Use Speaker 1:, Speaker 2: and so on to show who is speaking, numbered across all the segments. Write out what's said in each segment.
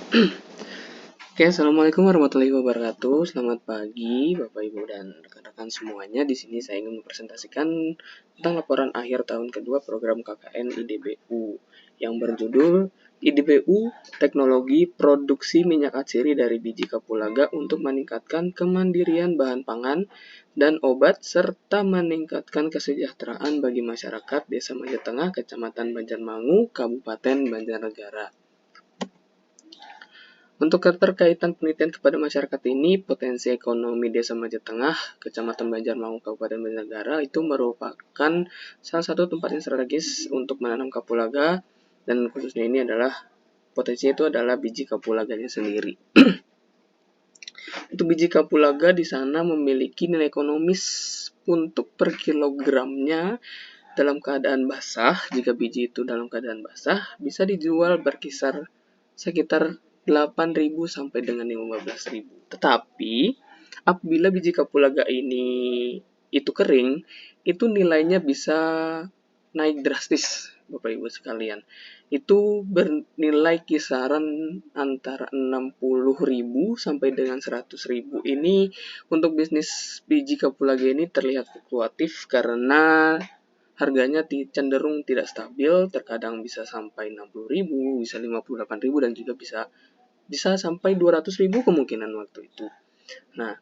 Speaker 1: Oke, assalamualaikum warahmatullahi wabarakatuh. Selamat pagi, Bapak Ibu dan rekan-rekan semuanya. Di sini saya ingin mempresentasikan tentang laporan akhir tahun kedua program KKN IDBU yang berjudul IDBU Teknologi Produksi Minyak Atsiri dari Biji Kapulaga untuk meningkatkan kemandirian bahan pangan dan obat serta meningkatkan kesejahteraan bagi masyarakat Desa Majatengah, Kecamatan Banjarmangu, Kabupaten Banjarnegara. Untuk keterkaitan penelitian kepada masyarakat ini, potensi ekonomi Desa Majatengah, Kecamatan Banjarmangu, Kabupaten Banjarnegara itu merupakan salah satu tempat yang strategis untuk menanam kapulaga, dan khususnya ini adalah potensinya itu adalah biji kapulaganya sendiri. Untuk biji kapulaga di sana memiliki nilai ekonomis untuk per kilogramnya dalam keadaan basah. Jika biji itu dalam keadaan basah, bisa dijual berkisar sekitar 8.000 sampai dengan 15.000. Tetapi apabila biji kapulaga ini itu kering, itu nilainya bisa naik drastis, Bapak Ibu sekalian. Itu bernilai kisaran antara 60.000 sampai dengan 100.000. Ini untuk bisnis biji kapulaga ini terlihat fluktuatif karena harganya cenderung tidak stabil, terkadang bisa sampai 60.000, bisa 58.000 dan juga bisa sampai 200.000 kemungkinan waktu itu. Nah,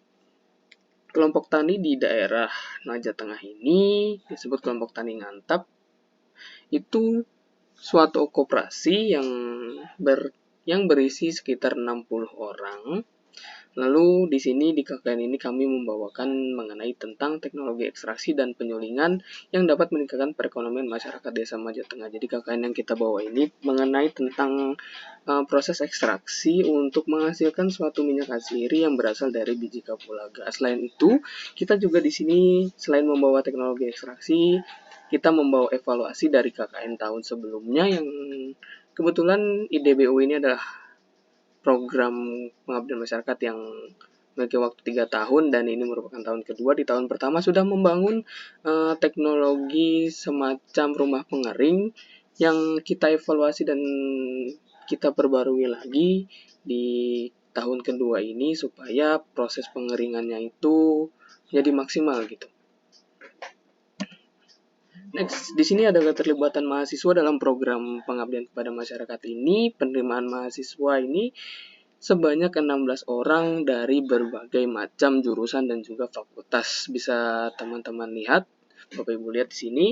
Speaker 1: kelompok tani di daerah Naja Tengah ini disebut kelompok tani ngantap. Itu suatu koperasi yang berisi sekitar 60 orang. Lalu di sini di KKN ini kami membawakan mengenai tentang teknologi ekstraksi dan penyulingan yang dapat meningkatkan perekonomian masyarakat Desa Majatengah. Jadi KKN yang kita bawa ini mengenai tentang proses ekstraksi untuk menghasilkan suatu minyak atsiri yang berasal dari biji kapulaga. Selain itu, kita juga di sini selain membawa teknologi ekstraksi, kita membawa evaluasi dari KKN tahun sebelumnya yang kebetulan IDBU ini adalah program pengabdian masyarakat yang memiliki waktu 3 tahun dan ini merupakan tahun kedua. Di tahun pertama sudah membangun teknologi semacam rumah pengering yang kita evaluasi dan kita perbarui lagi di tahun kedua ini supaya proses pengeringannya itu jadi maksimal gitu. Next, di sini ada keterlibatan mahasiswa dalam program pengabdian kepada masyarakat ini. Penerimaan mahasiswa ini sebanyak 16 orang dari berbagai macam jurusan dan juga fakultas. Bisa teman-teman lihat, Bapak Ibu lihat di sini.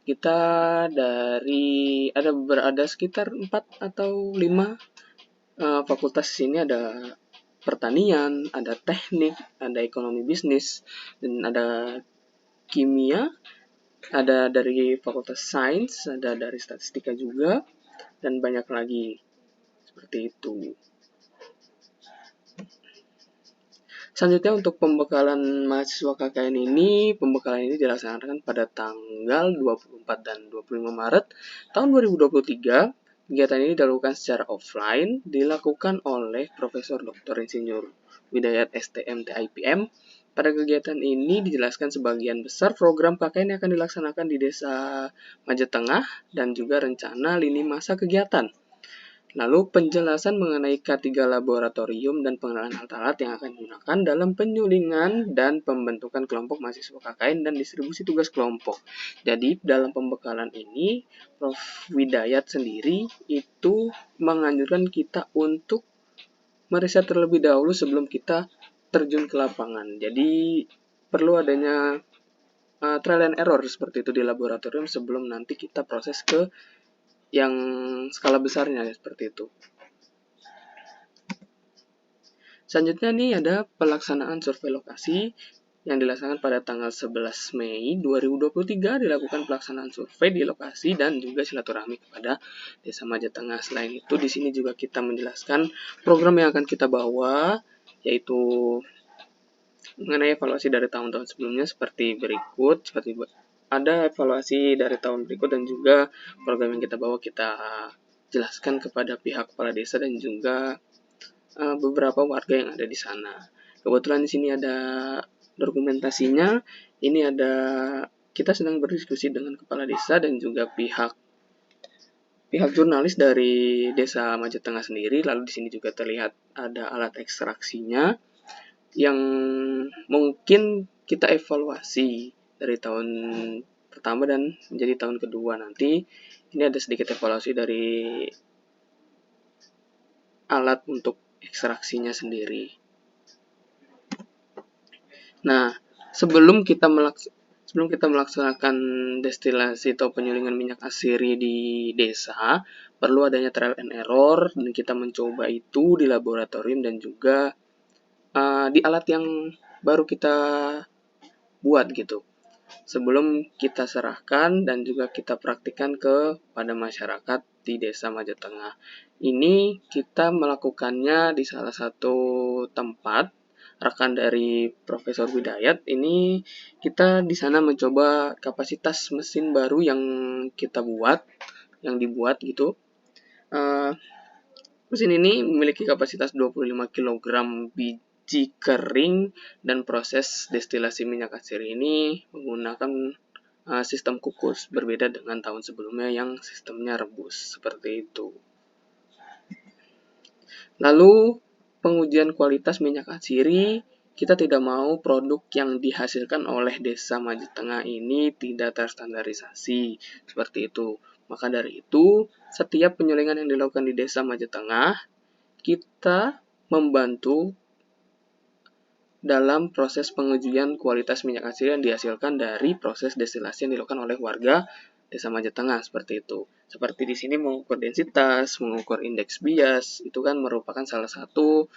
Speaker 1: Kita ada sekitar 4 atau 5 fakultas di sini. Ada pertanian, ada teknik, ada ekonomi bisnis, dan ada kimia, ada dari fakultas sains, ada dari statistika juga, dan banyak lagi seperti itu. Selanjutnya untuk pembekalan mahasiswa KKN ini, pembekalan ini dilaksanakan pada tanggal 24 dan 25 Maret tahun 2023. Kegiatan ini dilakukan secara offline, dilakukan oleh Profesor Dr. Insinyur Widayat STM TIPM. Pada kegiatan ini dijelaskan sebagian besar program KKN yang akan dilaksanakan di Desa Majatengah dan juga rencana lini masa kegiatan. Lalu penjelasan mengenai K3 laboratorium dan pengenalan alat-alat yang akan digunakan dalam penyulingan dan pembentukan kelompok mahasiswa KKN dan distribusi tugas kelompok. Jadi dalam pembekalan ini Prof. Widayat sendiri itu menganjurkan kita untuk meriset terlebih dahulu sebelum kita terjun ke lapangan. Jadi perlu adanya trial and error seperti itu di laboratorium sebelum nanti kita proses ke yang skala besarnya seperti itu. Selanjutnya nih ada pelaksanaan survei lokasi yang dilaksanakan pada tanggal 11 Mei 2023 dilakukan pelaksanaan survei di lokasi dan juga silaturahmi kepada Desa Majatengah. Selain itu di sini juga kita menjelaskan program yang akan kita bawa yaitu mengenai evaluasi dari tahun-tahun sebelumnya seperti berikut, ada evaluasi dari tahun berikut dan juga program yang kita bawa kita jelaskan kepada pihak kepala desa dan juga beberapa warga yang ada di sana. Kebetulan di sini ada dokumentasinya. Ini ada kita sedang berdiskusi dengan kepala desa dan juga pihak pihak jurnalis dari Desa Majetengah sendiri. Lalu di sini juga terlihat ada alat ekstraksinya yang mungkin kita evaluasi dari tahun pertama dan menjadi tahun kedua nanti. Ini ada sedikit evaluasi dari alat untuk ekstraksinya sendiri. Nah, sebelum kita melaksanakan destilasi atau penyulingan minyak asiri di desa, perlu adanya trial and error, dan kita mencoba itu di laboratorium dan juga di alat yang baru kita buat gitu. Sebelum kita serahkan dan juga kita praktikkan kepada masyarakat di Desa Majetengah. Ini kita melakukannya di salah satu tempat rekan dari Profesor Widayat. Ini kita di sana mencoba kapasitas mesin baru yang kita buat, yang dibuat gitu. Mesin ini memiliki kapasitas 25 kg biji kering dan proses destilasi minyak asiri ini menggunakan sistem kukus, berbeda dengan tahun sebelumnya yang sistemnya rebus seperti itu. Lalu pengujian kualitas minyak asiri, kita tidak mau produk yang dihasilkan oleh Desa Majetengah ini tidak terstandarisasi seperti itu. Maka dari itu, setiap penyulingan yang dilakukan di Desa Majetengah, kita membantu dalam proses pengujian kualitas minyak asiri yang dihasilkan dari proses destilasi yang dilakukan oleh warga Desa Majetengah seperti itu. Seperti di sini mengukur densitas, mengukur indeks bias, itu kan merupakan salah satu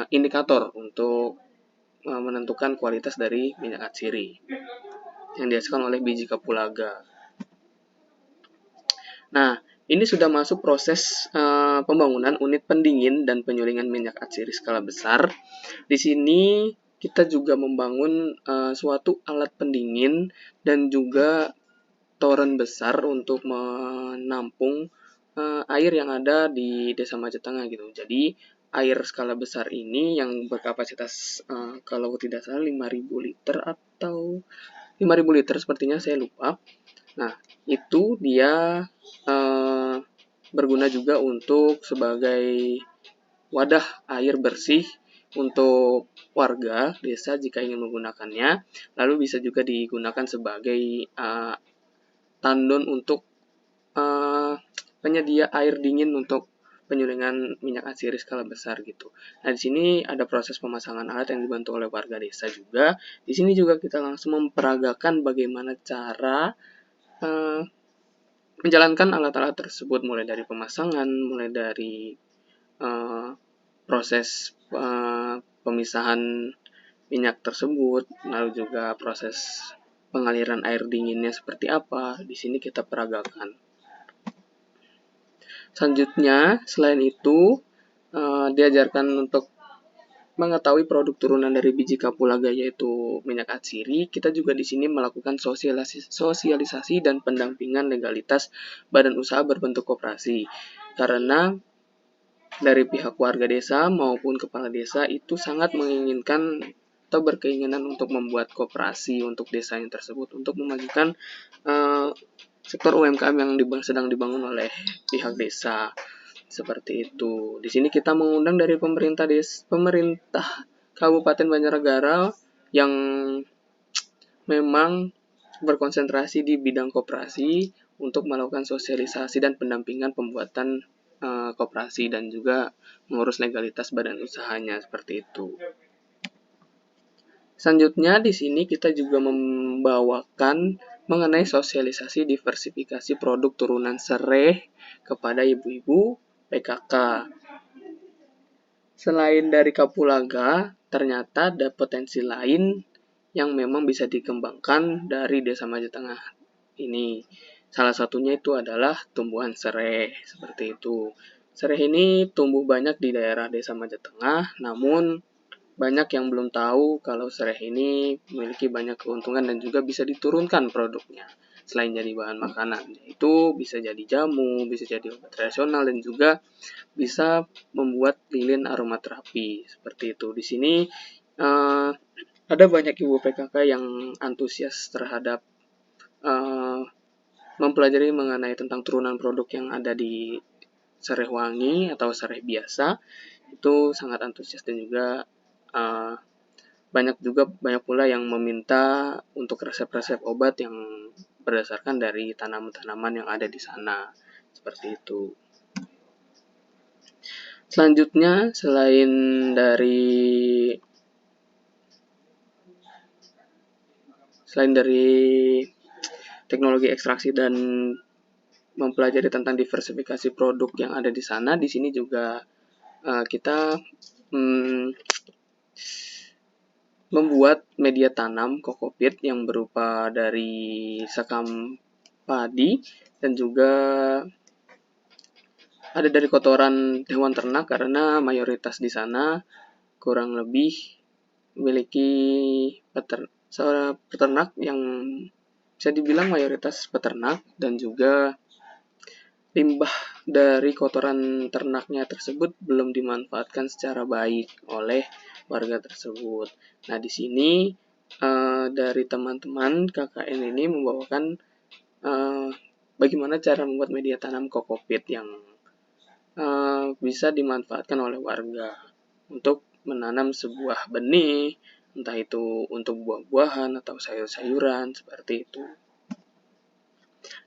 Speaker 1: indikator untuk menentukan kualitas dari minyak asiri yang dihasilkan oleh biji kapulaga. Nah, ini sudah masuk proses pembangunan unit pendingin dan penyulingan minyak asiri skala besar. Di sini kita juga membangun suatu alat pendingin dan juga toren besar untuk menampung air yang ada di Desa Majetengah gitu. Jadi air skala besar ini yang berkapasitas kalau tidak salah 5.000 liter atau 5.000 liter sepertinya, saya lupa. Nah, itu dia berguna juga untuk sebagai wadah air bersih untuk warga desa jika ingin menggunakannya. Lalu bisa juga digunakan sebagai tandon untuk penyedia air dingin untuk penyulingan minyak asiri skala besar gitu. Nah, di sini ada proses pemasangan alat yang dibantu oleh warga desa juga. Di sini juga kita langsung memperagakan bagaimana cara menjalankan alat-alat tersebut, mulai dari pemasangan, mulai dari proses pemisahan minyak tersebut, lalu juga proses pengaliran air dinginnya seperti apa. Di sini kita peragakan. Selanjutnya, selain itu, diajarkan untuk mengetahui produk turunan dari biji kapulaga yaitu minyak asiri. Kita juga di sini melakukan sosialisasi dan pendampingan legalitas badan usaha berbentuk koperasi. Karena dari pihak warga desa maupun kepala desa itu sangat menginginkan atau berkeinginan untuk membuat koperasi untuk desanya tersebut untuk memajukan sektor UMKM yang sedang dibangun oleh pihak desa. Seperti itu. Di sini kita mengundang dari pemerintah Kabupaten Banjarnegara yang memang berkonsentrasi di bidang koperasi untuk melakukan sosialisasi dan pendampingan pembuatan koperasi dan juga mengurus legalitas badan usahanya seperti itu. Selanjutnya di sini kita juga membawakan mengenai sosialisasi diversifikasi produk turunan serai kepada ibu-ibu PKK. Selain dari kapulaga, ternyata ada potensi lain yang memang bisa dikembangkan dari Desa Majetengah ini. Salah satunya itu adalah tumbuhan serai, seperti itu. Serai ini tumbuh banyak di daerah Desa Majetengah, namun banyak yang belum tahu kalau serai ini memiliki banyak keuntungan dan juga bisa diturunkan produknya. Selain jadi bahan makanan, itu bisa jadi jamu, bisa jadi obat tradisional, dan juga bisa membuat lilin aromaterapi seperti itu. Di sini ada banyak ibu PKK yang antusias terhadap mempelajari mengenai tentang turunan produk yang ada di sereh wangi atau sereh biasa, itu sangat antusias dan juga banyak pula yang meminta untuk resep-resep obat yang berdasarkan dari tanaman-tanaman yang ada di sana, seperti itu. Selanjutnya, selain dari teknologi ekstraksi dan mempelajari tentang diversifikasi produk yang ada di sana, di sini juga kita membuat media tanam kokopit yang berupa dari sekam padi dan juga ada dari kotoran hewan ternak, karena mayoritas di sana kurang lebih memiliki peternak yang bisa dibilang mayoritas peternak, dan juga limbah dari kotoran ternaknya tersebut belum dimanfaatkan secara baik oleh warga tersebut. Nah, di sini dari teman-teman KKN ini membawakan bagaimana cara membuat media tanam kokopit yang bisa dimanfaatkan oleh warga untuk menanam sebuah benih, entah itu untuk buah-buahan atau sayur-sayuran, seperti itu.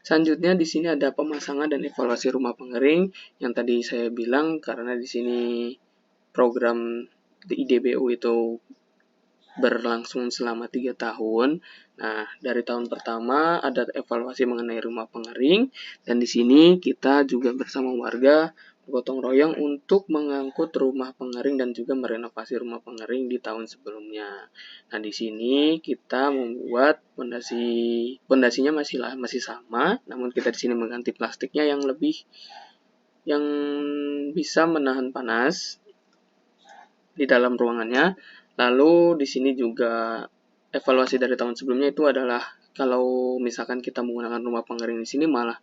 Speaker 1: Selanjutnya di sini ada pemasangan dan evaluasi rumah pengering yang tadi saya bilang, karena di sini program di IDBU itu berlangsung selama 3 tahun. Nah, dari tahun pertama ada evaluasi mengenai rumah pengering, dan di sini kita juga bersama warga bergotong royong untuk mengangkut rumah pengering dan juga merenovasi rumah pengering di tahun sebelumnya. Nah, di sini kita membuat pondasinya masih sama, namun kita di sini mengganti plastiknya yang bisa menahan panas di dalam ruangannya. Lalu di sini juga evaluasi dari tahun sebelumnya itu adalah kalau misalkan kita menggunakan rumah pengering di sini, malah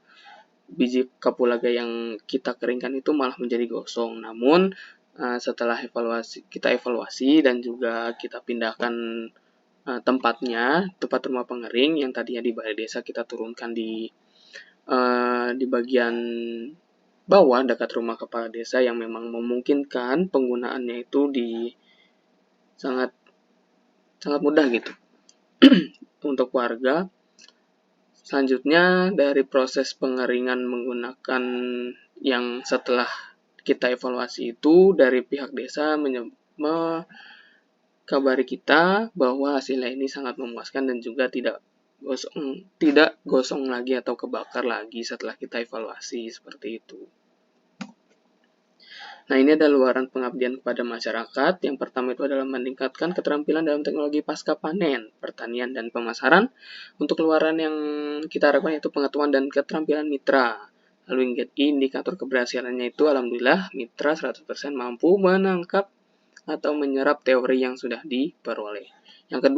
Speaker 1: biji kapulaga yang kita keringkan itu malah menjadi gosong. Namun setelah kita evaluasi dan juga kita pindahkan tempat rumah pengering yang tadinya di balai desa, kita turunkan di bagian bawah dekat rumah kepala desa yang memang memungkinkan penggunaannya itu sangat mudah gitu untuk warga. Selanjutnya dari proses pengeringan menggunakan yang setelah kita evaluasi itu, dari pihak desa mengkabari kita bahwa hasilnya ini sangat memuaskan dan juga tidak gosong lagi atau kebakar lagi setelah kita evaluasi, seperti itu. Nah, ini ada luaran pengabdian kepada masyarakat. Yang pertama itu adalah meningkatkan keterampilan dalam teknologi pasca panen, pertanian, dan pemasaran. Untuk luaran yang kita harapkan itu pengetahuan dan keterampilan mitra. Lalu indikator keberhasilannya itu alhamdulillah mitra 100% mampu menangkap atau menyerap teori yang sudah diperoleh. Yang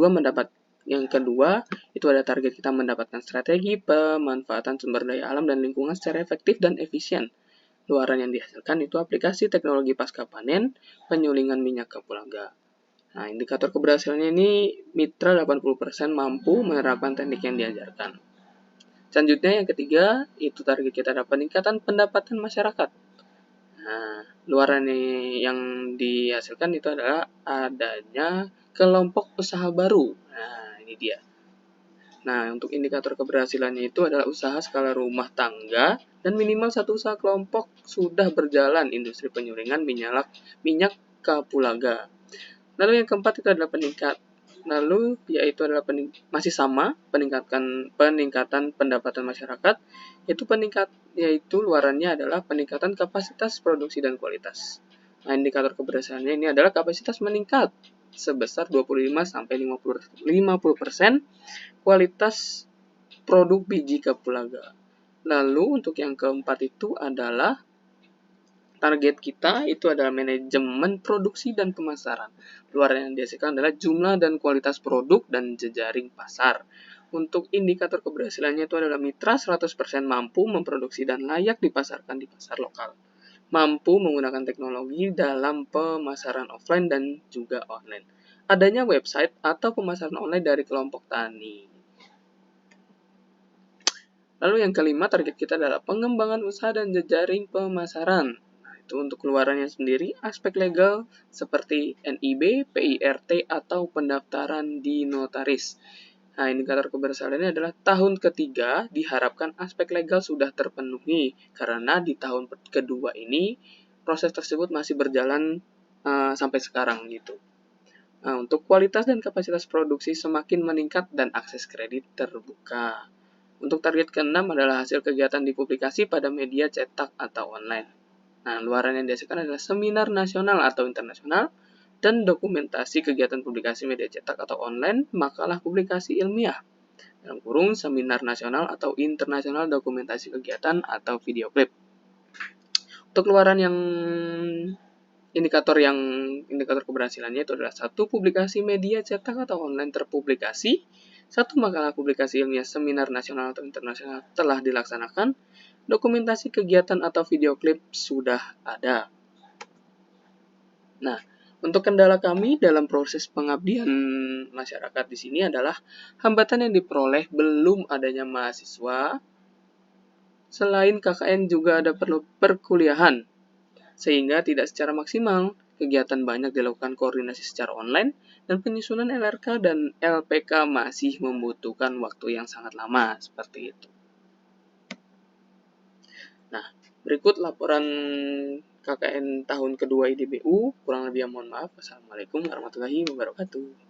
Speaker 1: kedua itu ada target kita mendapatkan strategi pemanfaatan sumber daya alam dan lingkungan secara efektif dan efisien. Luaran yang dihasilkan itu aplikasi teknologi pasca panen, penyulingan minyak kapulaga. Nah, indikator keberhasilannya ini mitra 80% mampu menerapkan teknik yang diajarkan. Selanjutnya yang ketiga, itu target kita adalah peningkatan pendapatan masyarakat. Nah, luaran yang dihasilkan itu adalah adanya kelompok usaha baru. Nah, ini dia. Nah, untuk indikator keberhasilannya itu adalah usaha skala rumah tangga dan minimal satu usaha kelompok sudah berjalan industri penyulingan minyak kapulaga. Lalu yang keempat itu adalah masih sama peningkatan pendapatan masyarakat, yaitu luarannya adalah peningkatan kapasitas produksi dan kualitas. Nah, indikator keberhasilannya ini adalah kapasitas meningkat sebesar 25-50% kualitas produk biji kapulaga. Lalu untuk yang keempat itu adalah target kita itu adalah manajemen produksi dan pemasaran. Luaran yang dihasilkan adalah jumlah dan kualitas produk dan jejaring pasar. Untuk indikator keberhasilannya itu adalah mitra 100% mampu memproduksi dan layak dipasarkan di pasar lokal. Mampu menggunakan teknologi dalam pemasaran offline dan juga online. Adanya website atau pemasaran online dari kelompok tani. Lalu yang kelima, target kita adalah pengembangan usaha dan jejaring pemasaran. Nah, itu untuk keluarannya sendiri, aspek legal seperti NIB, PIRT, atau pendaftaran di notaris. Nah, indikator keberhasilannya adalah tahun ketiga diharapkan aspek legal sudah terpenuhi, karena di tahun kedua ini proses tersebut masih berjalan sampai sekarang gitu. Nah, untuk kualitas dan kapasitas produksi semakin meningkat dan akses kredit terbuka. Untuk target ke-6 adalah hasil kegiatan dipublikasi pada media cetak atau online. Nah, luaran yang dihasilkan adalah seminar nasional atau internasional dan dokumentasi kegiatan publikasi media cetak atau online, makalah publikasi ilmiah. Dalam kurung, seminar nasional atau internasional dokumentasi kegiatan atau video klip. Untuk luaran yang indikator keberhasilannya itu adalah 1. Publikasi media cetak atau online terpublikasi, 1. Makalah publikasi ilmiah seminar nasional atau internasional telah dilaksanakan, dokumentasi kegiatan atau video klip sudah ada. Nah, untuk kendala kami dalam proses pengabdian masyarakat di sini adalah hambatan yang diperoleh belum adanya mahasiswa. Selain KKN juga ada perkuliahan, sehingga tidak secara maksimal. Kegiatan banyak dilakukan koordinasi secara online, dan penyusunan LRK dan LPK masih membutuhkan waktu yang sangat lama, seperti itu. Nah, berikut laporan KKN tahun kedua IDBU, kurang lebih mohon maaf. Wassalamualaikum warahmatullahi wabarakatuh.